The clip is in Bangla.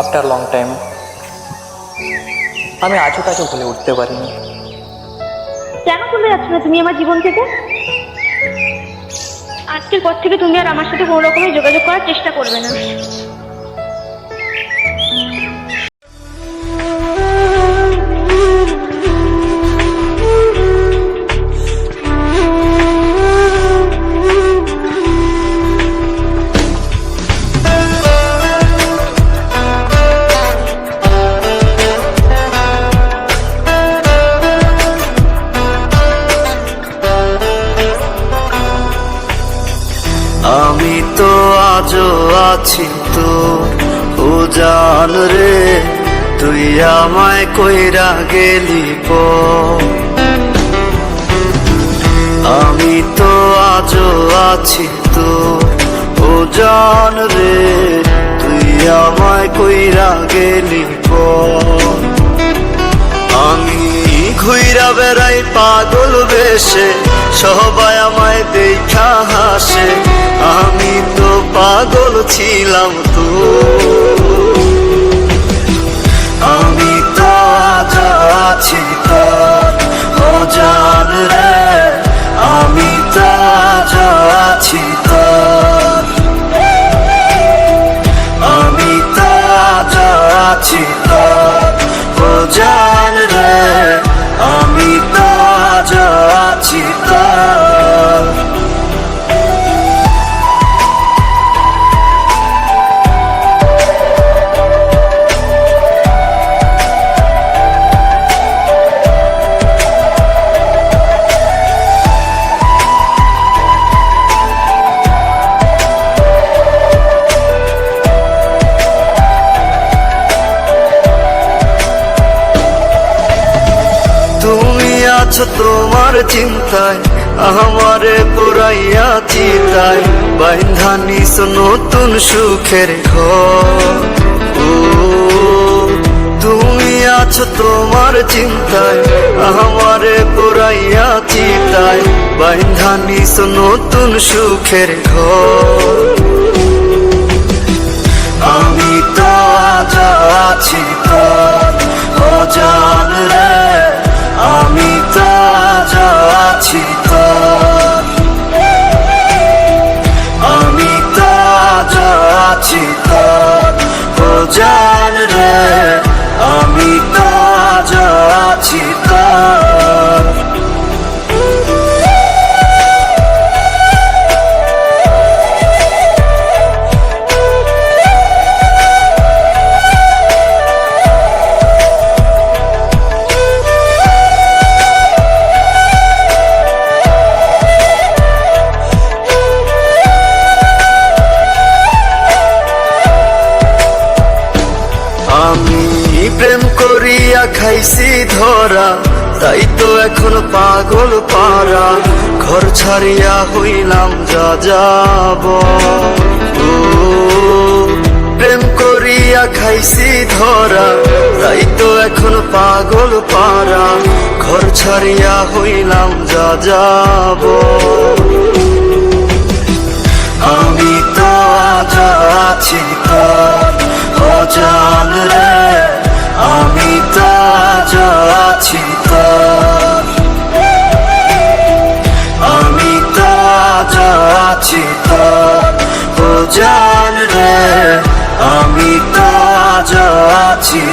আফটার লং টাইম আমি আজও তাকে ভুলে উঠতে পারিনি। কেন চলে যাচ্ছ না তুমি আমার জীবন থেকে? আজকের পর থেকে তুমি আর আমার সাথে কোনো রকমের যোগাযোগ করার চেষ্টা করবে না। আমি তো আজও আছি তো ও জান রে, তুই আমায় কইরা গেলি আমি তো আজও আছি তো ও জান রে, তুই আমায় কইরা গেলি আমি ঘুইরা বেড়াই পাগল বেশে, সবাই আমায় দেখা হাসে, আমি তো পাগল ছিলাম তো। আমি তো আজ আছি তো ও জান রে, আমি তো আজ আছি তো, আমি তো আজ আছি তো ও জান রে, আমি তো আজ আছি তো। আছো তোমার চিন্তায় আমারে পুরাইয়া চিতায়, বাইন্ধা নিস নতুন সুখের ঘর। ও তুমি আছো তোমার চিন্তায় আমারে পুরাইয়া চিতায়, বাইন্ধা নিস নতুন সুখের ঘর। আমি তো আজ আছি তো ও জান রে, আমি তো আজ আছি তো, আমি তো আজ আছি তো ও জান রে, আমি তো আজ আছি তো। আমি প্রেম করিয়া খাইছি ধরা, তাই তো এখন পাগল পারা, ঘর ছাড়িয়া হইলাম যা যাব। ও প্রেম করিয়া খাইছি ধরা, তাই তো এখন পাগল পারা, ঘর ছাড়িয়া হইলাম যা যাব। আমি তো আজ আছি তো ও জান রে, আমি তো আজ আছি তো, আমি তো আজ আছি তো ও জান রে, আমি তো আজ আছি।